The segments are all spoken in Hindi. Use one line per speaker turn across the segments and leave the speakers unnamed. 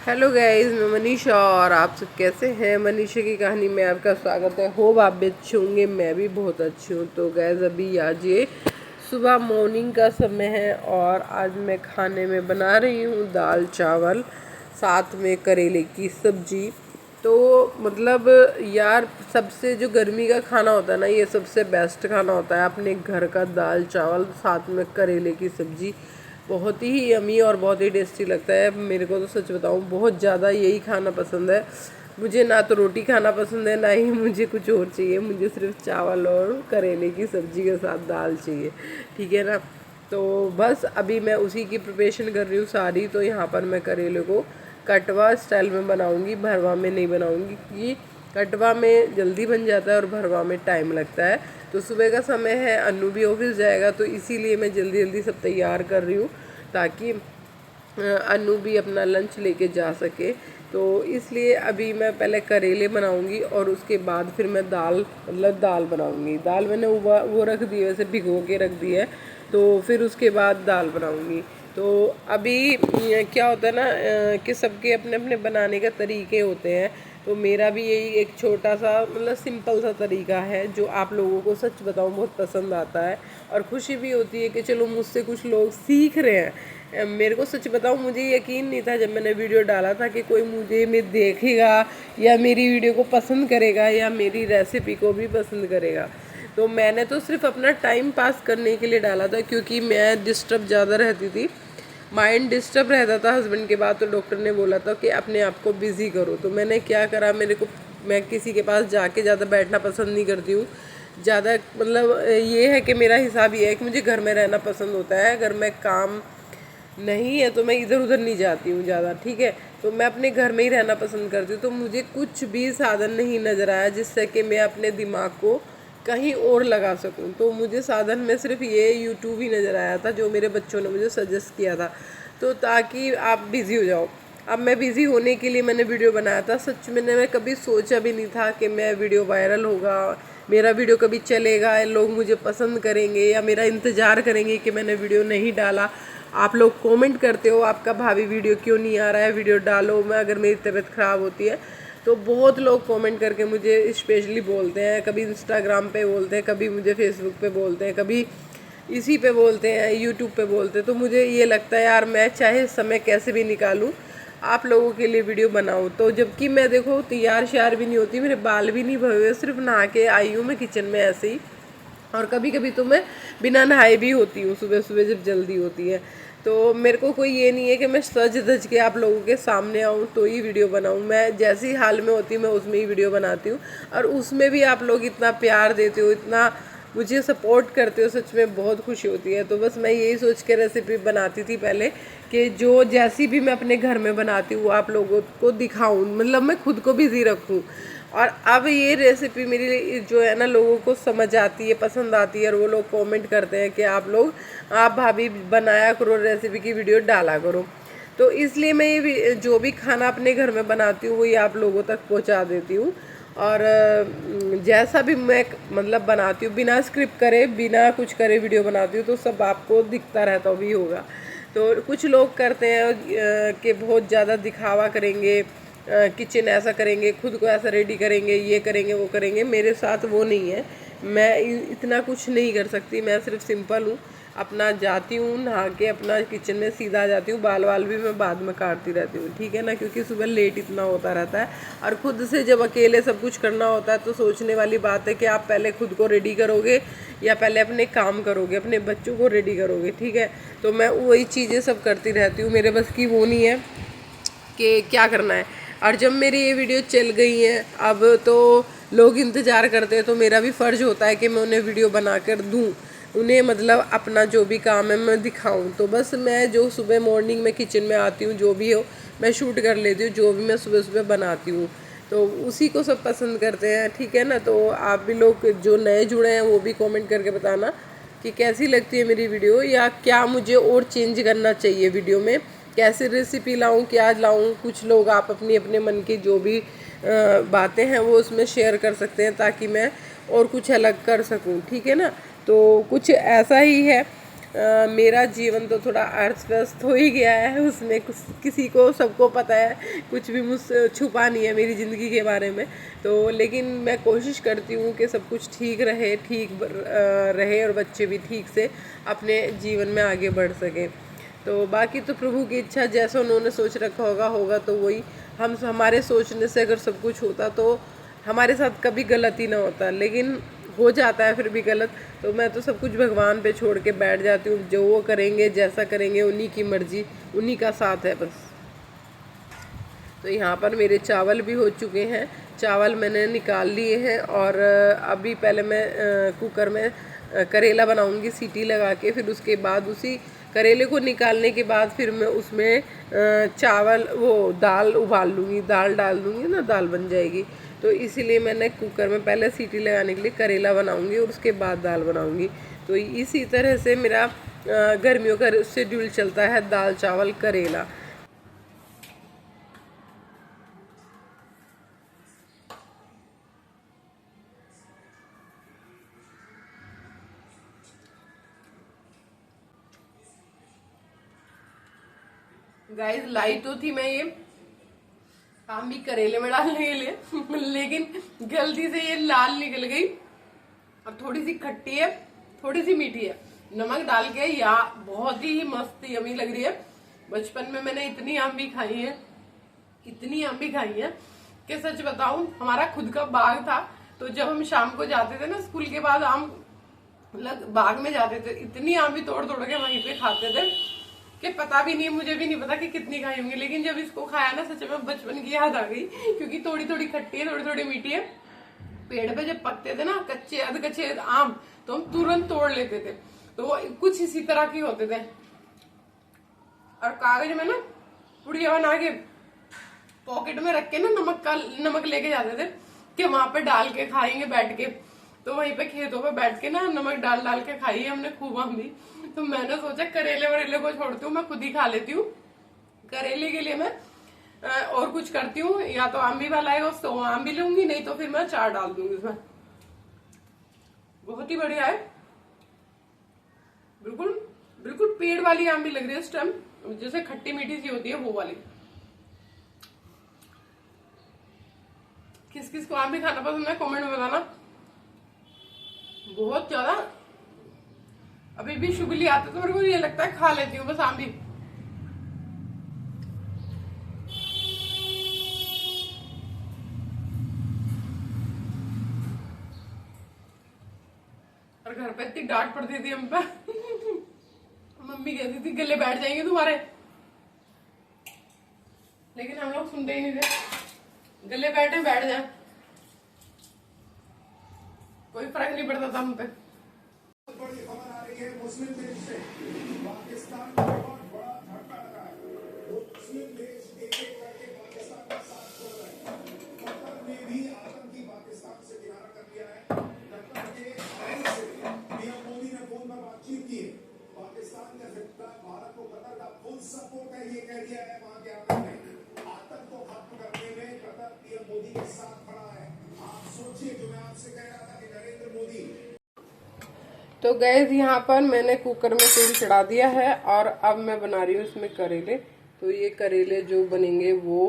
हेलो गाइस, मैं मनीषा और आप सब कैसे हैं। मनीषा की कहानी में आपका स्वागत है। होप आप भी अच्छे होंगे, मैं भी बहुत अच्छी हूँ। तो गाइस अभी आज ये सुबह मॉर्निंग का समय है और आज मैं खाने में बना रही हूँ दाल चावल, साथ में करेले की सब्जी। तो मतलब यार, सबसे जो गर्मी का खाना होता है ना, ये सबसे बेस्ट खाना होता है अपने घर का दाल चावल साथ में करेले की सब्जी। बहुत ही यमी और बहुत ही टेस्टी लगता है। मेरे को तो सच बताऊँ बहुत ज़्यादा यही खाना पसंद है। मुझे ना तो रोटी खाना पसंद है, ना ही मुझे कुछ और चाहिए। मुझे सिर्फ चावल और करेले की सब्ज़ी के साथ दाल चाहिए, ठीक है ना। तो बस अभी मैं उसी की प्रिपरेशन कर रही हूँ सारी। तो यहाँ पर मैं करेले को कटवा स्टाइल में बनाऊँगी, भरवा में नहीं बनाऊँगी, क्योंकि कटवा में जल्दी बन जाता है और भरवा में टाइम लगता है। तो सुबह का समय है, अन्नू भी ऑफिस जाएगा, तो इसीलिए मैं जल्दी जल्दी सब तैयार कर रही हूँ ताकि अन्नू भी अपना लंच लेके जा सके। तो इसलिए अभी मैं पहले करेले बनाऊंगी और उसके बाद फिर मैं दाल बनाऊंगी। दाल मैंने वो रख दी है, वैसे भिगो के रख दी है। तो फिर उसके बाद दाल बनाऊंगी। तो अभी क्या होता है ना कि सबके अपने अपने बनाने का तरीके होते हैं। तो मेरा भी यही एक छोटा सा मतलब सिंपल सा तरीका है जो आप लोगों को सच बताऊं बहुत पसंद आता है और खुशी भी होती है कि चलो मुझसे कुछ लोग सीख रहे हैं। मेरे को सच बताऊं, मुझे यकीन नहीं था जब मैंने वीडियो डाला था कि कोई मुझे में देखेगा या मेरी वीडियो को पसंद करेगा या मेरी रेसिपी को भी पसंद करेगा। तो मैंने तो सिर्फ अपना टाइम पास करने के लिए डाला था, क्योंकि मैं डिस्टर्ब ज़्यादा रहती थी, माइंड डिस्टर्ब रहता था हस्बैंड के बाद। तो डॉक्टर ने बोला था कि अपने आप को बिज़ी करो। तो मैंने क्या करा, मैं किसी के पास जाके ज़्यादा बैठना पसंद नहीं करती हूँ। ज़्यादा मतलब ये है कि मेरा हिसाब ये है कि मुझे घर में रहना पसंद होता है। अगर मैं काम नहीं है तो मैं इधर उधर नहीं जाती हूँ ज़्यादा, ठीक है। तो मैं अपने घर में ही रहना पसंद करती हूँ। तो मुझे कुछ भी साधन नहीं नज़र आया जिससे कि मैं अपने दिमाग को कहीं और लगा सकूं। तो मुझे साधन में सिर्फ ये यूट्यूब ही नज़र आया था, जो मेरे बच्चों ने मुझे सजेस्ट किया था, तो ताकि आप बिज़ी हो जाओ। अब मैं बिज़ी होने के लिए मैंने वीडियो बनाया था। सच में मैं कभी सोचा भी नहीं था कि मैं वीडियो वायरल होगा, मेरा वीडियो कभी चलेगा, लोग मुझे पसंद करेंगे या मेरा इंतज़ार करेंगे कि मैंने वीडियो नहीं डाला। आप लोग कमेंट करते हो आपका भाभी वीडियो क्यों नहीं आ रहा है, वीडियो डालो। मैं अगर मेरी तबीयत ख़राब होती है तो बहुत लोग कमेंट करके मुझे स्पेशली बोलते हैं, कभी इंस्टाग्राम पे बोलते हैं, कभी मुझे फेसबुक पे बोलते हैं, कभी इसी पे बोलते हैं, यूट्यूब पे बोलते हैं। तो मुझे ये लगता है यार, मैं चाहे समय कैसे भी निकालूं आप लोगों के लिए वीडियो बनाऊं। तो जबकि मैं देखो तैयार श्यार भी नहीं होती, मेरे बाल भी नहीं भरे हुए, सिर्फ नहा के आई हूँ मैं किचन में ऐसे ही। और कभी कभी तो मैं बिना नहाए भी होती हूँ सुबह सुबह जब जल्दी होती है। तो मेरे को कोई ये नहीं है कि मैं सज धज के आप लोगों के सामने आऊँ तो ही वीडियो बनाऊँ। मैं जैसी हाल में होती हूँ मैं उसमें ही वीडियो बनाती हूँ, और उसमें भी आप लोग इतना प्यार देते हो, इतना मुझे सपोर्ट करते हो, सच में बहुत खुशी होती है। तो बस मैं यही सोच के रेसिपी बनाती थी पहले कि जो जैसी भी मैं अपने घर में बनाती हूँ आप लोगों को दिखाऊँ, मतलब मैं खुद को बिज़ी रखूँ। और अब ये रेसिपी मेरी जो है ना लोगों को समझ आती है, पसंद आती है, और वो लोग कमेंट करते हैं कि आप भाभी बनाया करो, रेसिपी की वीडियो डाला करो। तो इसलिए मैं ये जो भी खाना अपने घर में बनाती हूँ वही आप लोगों तक पहुँचा देती हूँ। और जैसा भी मैं मतलब बनाती हूँ, बिना स्क्रिप्ट करे बिना कुछ करे वीडियो बनाती हूँ, तो सब आपको दिखता रहता भी होगा। तो कुछ लोग करते हैं कि बहुत ज़्यादा दिखावा करेंगे, किचन ऐसा करेंगे, खुद को ऐसा रेडी करेंगे, ये करेंगे वो करेंगे। मेरे साथ वो नहीं है, मैं इतना कुछ नहीं कर सकती। मैं सिर्फ सिंपल हूँ, अपना जाती हूँ नहा के अपना किचन में सीधा आ जाती हूँ। बाल वाल भी मैं बाद में काटती रहती हूँ, ठीक है ना, क्योंकि सुबह लेट इतना होता रहता है। और ख़ुद से जब अकेले सब कुछ करना होता है तो सोचने वाली बात है कि आप पहले खुद को रेडी करोगे या पहले अपने काम करोगे, अपने बच्चों को रेडी करोगे, ठीक है। तो मैं वही चीज़ें सब करती रहती हूँ, मेरे बस की वो नहीं है कि क्या करना है। और जब मेरी ये वीडियो चल गई है अब तो लोग इंतज़ार करते हैं, तो मेरा भी फ़र्ज़ होता है कि मैं उन्हें वीडियो बना कर दूँ, उन्हें मतलब अपना जो भी काम है मैं दिखाऊं। तो बस मैं जो सुबह मॉर्निंग में किचन में आती हूँ जो भी हो मैं शूट कर लेती हूँ, जो भी मैं सुबह सुबह बनाती हूँ, तो उसी को सब पसंद करते हैं, ठीक है ना। तो आप भी लोग जो नए जुड़े हैं वो भी कमेंट करके बताना कि कैसी लगती है मेरी वीडियो, या क्या मुझे और चेंज करना चाहिए वीडियो में, कैसे रेसिपी लाऊं, क्या लाऊं। कुछ लोग आप अपनी अपने मन की जो भी बातें हैं वो उसमें शेयर कर सकते हैं ताकि मैं और कुछ अलग कर सकूं, ठीक है ना। तो कुछ ऐसा ही है। मेरा जीवन तो थोड़ा अस्त व्यस्त हो ही गया है, उसमें कुछ किसी को सबको पता है, कुछ भी मुझसे छुपा नहीं है मेरी ज़िंदगी के बारे में। तो लेकिन मैं कोशिश करती हूँ कि सब कुछ ठीक रहे, रहे और बच्चे भी ठीक से अपने जीवन में आगे बढ़ सकें। तो बाकी तो प्रभु की इच्छा, जैसा उन्होंने सोच रखा होगा तो वही। हम हमारे सोचने से अगर सब कुछ होता तो हमारे साथ कभी गलत ही ना होता, लेकिन हो जाता है फिर भी गलत। तो मैं तो सब कुछ भगवान पे छोड़ के बैठ जाती हूँ, जो वो करेंगे जैसा करेंगे उन्हीं की मर्जी, उन्हीं का साथ है बस। तो यहाँ पर मेरे चावल भी हो चुके हैं, चावल मैंने निकाल लिए हैं और अभी पहले मैं कुकर में करेला बनाऊंगी सीटी लगा के, फिर उसके बाद उसी करेले को निकालने के बाद फिर मैं उसमें चावल वो दाल उबाल लूँगी, दाल डाल दूँगी ना, दाल बन जाएगी। तो इसीलिए मैंने कुकर में पहले सीटी लगाने के लिए करेला बनाऊँगी और उसके बाद दाल बनाऊँगी। तो इसी तरह से मेरा गर्मियों का शेड्यूल चलता है, दाल चावल करेला। गाइस लाई तो थी मैं ये आम भी करेले में डालने के लिए लेकिन गलती से ये लाल निकल गई और थोड़ी सी खट्टी है, थोड़ी सी मीठी है। नमक डाल के या बहुत ही मस्त यमी लग रही है। बचपन में मैंने इतनी आम भी खाई है, इतनी आम भी खाई है कि सच बताऊं, हमारा खुद का बाग था। तो जब हम शाम को जाते थे ना स्कूल के बाद, आम बाग में जाते थे, इतनी आम भी तोड़ तोड़ के वहीं पे खाते थे कि पता भी नहीं, मुझे भी नहीं पता कि कितनी खाई होंगी। लेकिन जब इसको खाया ना, सच में बचपन की याद आ गई, क्योंकि थोड़ी थोड़ी खट्टी है, थोड़ी थोड़ी मीठी है। पेड़ पे जब पकते थे ना कच्चे अध कच्चे आम, तो हम तुरंत तोड़ लेते थे। तो वो कुछ इसी तरह के होते थे और कागज में ना पुड़िया बना के पॉकेट में रख के ना नमक लेके जाते थे कि वहां पे डाल के खाएंगे बैठ के। तो वहीं पे खेतों पे बैठ के ना नमक डाल डाल के खाई है हमने खूब आम भी। तो मैंने सोचा करेले वरेले को छोड़ती हूँ, मैं खुद ही खा लेती हूँ। करेले के लिए मैं और कुछ करती हूँ, या तो आम भी वाला है तो आम भी लूंगी, नहीं तो फिर मैं अचार डाल दूंगी उसमें। बहुत ही बढ़िया है, बिल्कुल बिल्कुल पेड़ वाली आम भी लग रही है इस टाइम, जैसे खट्टी मीठी सी होती है वो वाली। किस किस को आम भी खाना पसंद है कमेंट में बताना। बहुत ज्यादा अभी भी शुगली आते तो मेरे को ये लगता है खा लेती हूँ बस आम भी। और घर पे इतनी डांट पड़ती थी हम पे मम्मी कहती थी गले बैठ जाएंगे तुम्हारे, लेकिन हम लोग सुनते ही नहीं थे। गले बैठे बैठ जाए, कोई फर्क नहीं पड़ता था हम पे।
बड़ी खबर आ रही है मुस्लिम देश से, पाकिस्तान का बहुत बड़ा धक्का लगा है। वो मुस्लिम देश एक एक करके पाकिस्तान का साथ छोड़ रहे हैं। कतर ने भी आतंकी पाकिस्तान से किनारा कर लिया है। कतर के अमीर से पीएम मोदी ने फोन पर बातचीत की है। पाकिस्तान का फैसला भारत को कतर का फुल सपोर्ट है, ये कह दिया है वहां के आतंक ने। आतंक को खत्म करने में कतर पीएम मोदी के साथ खड़ा है। आप सोचिए, जो मैं आपसे कह रहा था कि नरेंद्र मोदी।
तो गैस यहाँ पर मैंने कुकर में तेल चढ़ा दिया है और अब मैं बना रही हूँ इसमें करेले। तो ये करेले जो बनेंगे वो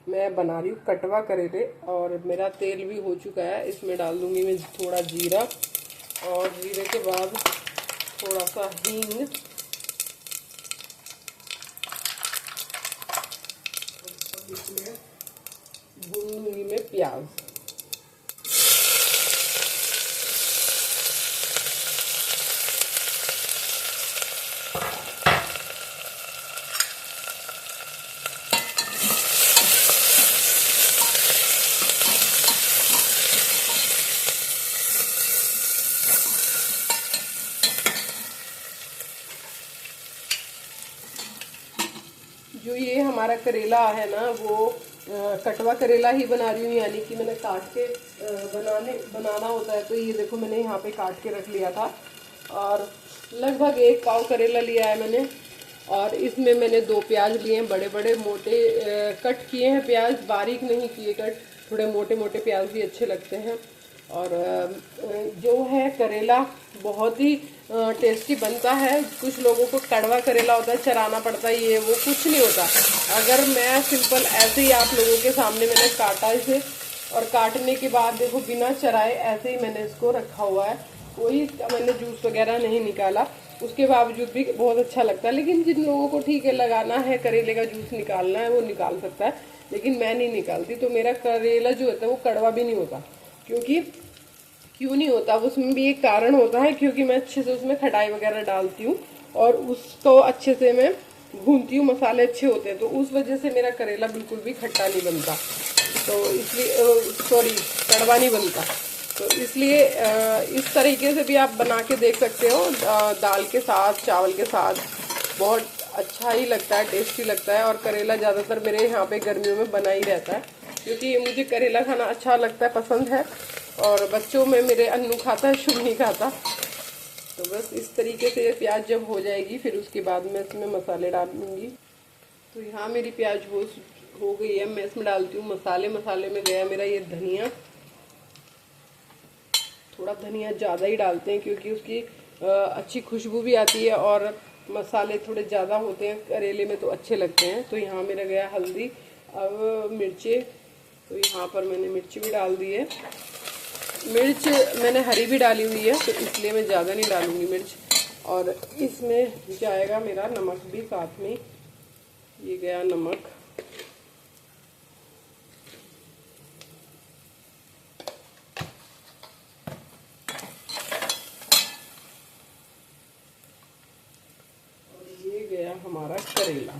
मैं बना रही हूँ कटवा करेले। और मेरा तेल भी हो चुका है, इसमें डाल दूंगी मैं थोड़ा जीरा और जीरे के बाद थोड़ा सा हींग, इसमें भून लूंगी मैं प्याज। जो ये हमारा करेला है ना, वो कटवा करेला ही बना रही हूँ, यानी कि मैंने काट के बनाना होता है। तो ये देखो मैंने यहाँ पे काट के रख लिया था और लगभग 1 पाव करेला लिया है मैंने। और इसमें मैंने 2 प्याज लिए हैं, बड़े बड़े मोटे कट किए हैं प्याज, बारीक नहीं किए कट, थोड़े मोटे मोटे प्याज भी अच्छे लगते हैं। और जो है करेला बहुत ही टेस्टी बनता है। कुछ लोगों को कड़वा करेला होता है, चराना पड़ता है, ये वो कुछ नहीं होता। अगर मैं सिंपल ऐसे ही आप लोगों के सामने मैंने काटा इसे, और काटने के बाद देखो बिना चराए ऐसे ही मैंने इसको रखा हुआ है, कोई मैंने जूस वगैरह नहीं निकाला, उसके बावजूद भी बहुत अच्छा लगता है। लेकिन जिन लोगों को ठीक है लगाना है, करेले का जूस निकालना है, वो निकाल सकता है, लेकिन मैं नहीं निकालती। तो मेरा करेला जो होता है वो कड़वा भी नहीं होता। क्यों नहीं होता, उसमें भी एक कारण होता है, क्योंकि मैं अच्छे से उसमें खटाई वगैरह डालती हूँ और उसको अच्छे से मैं भूनती हूँ, मसाले अच्छे होते हैं, तो उस वजह से मेरा करेला बिल्कुल भी खट्टा नहीं बनता, तो इसलिए सॉरी कड़वा नहीं बनता। तो इसलिए इस तरीके से भी आप बना के देख सकते हो, दाल के साथ, चावल के साथ, बहुत अच्छा ही लगता है, टेस्टी लगता है। और करेला ज़्यादातर मेरे यहाँ पे गर्मियों में बना ही रहता है, क्योंकि मुझे करेला खाना अच्छा लगता है, पसंद है। और बच्चों में मेरे अन्नू खाता है, शुभ नहीं खाता। तो बस इस तरीके से प्याज जब हो जाएगी, फिर उसके बाद मैं इसमें मसाले डालूंगी। तो यहाँ मेरी प्याज हो गई है, मैं इसमें डालती हूँ मसाले। मसाले में गया मेरा ये धनिया, थोड़ा धनिया ज़्यादा ही डालते हैं क्योंकि उसकी अच्छी खुशबू भी आती है, और मसाले थोड़े ज़्यादा होते हैं करेले में तो अच्छे लगते हैं। तो यहाँ मेरा गया हल्दी। अब मिर्चे, तो यहाँ पर मैंने मिर्ची भी डाल दी है। मिर्च मैंने हरी भी डाली हुई है, तो इसलिए मैं ज़्यादा नहीं डालूंगी मिर्च। और इसमें जाएगा मेरा नमक भी साथ में, ये गया नमक। गया हमारा करेला।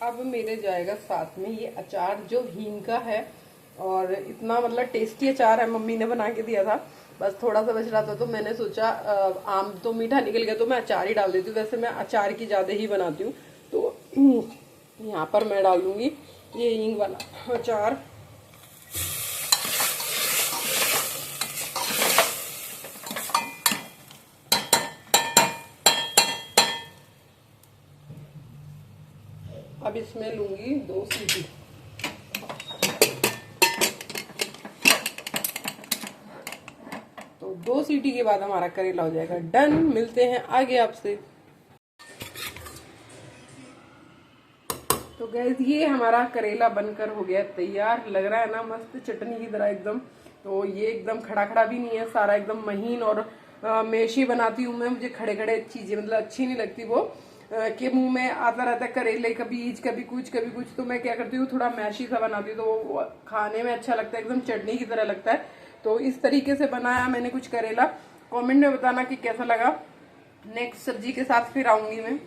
अब मेरे जाएगा साथ में ये अचार जो हींग का है, और इतना मतलब टेस्टी अचार है, मम्मी ने बना के दिया था, बस थोड़ा सा बच रहा था, तो मैंने सोचा आम तो मीठा निकल गया तो मैं अचार ही डाल देती हूँ। वैसे मैं अचार की ज़्यादा ही बनाती हूँ, तो यहाँ पर मैं डाल दूँगी ये हींग वाला अचार। अब इसमें लूंगी 2 सीटी। तो 2 सीटी के बाद हमारा करेला हो जाएगा डन। मिलते हैं आगे आपसे। तो गैस ये हमारा करेला बनकर हो गया तैयार। लग रहा है ना मस्त चटनी की तरह एकदम। तो ये एकदम खड़ा खड़ा भी नहीं है, सारा एकदम महीन। और मेशी बनाती हूँ मैं, मुझे खड़े खड़े चीजें मतलब अच्छी नहीं लगती वो, कि मुंह में आता रहता है करेले, कभी ईच कभी कुछ। तो मैं क्या करती हूँ, थोड़ा मैशी सा बनाती हूँ, तो वो खाने में अच्छा लगता है, एकदम चटनी की तरह लगता है। तो इस तरीके से बनाया मैंने कुछ करेला। कमेंट में बताना कि कैसा लगा। नेक्स्ट सब्जी के साथ फिर आऊंगी मैं।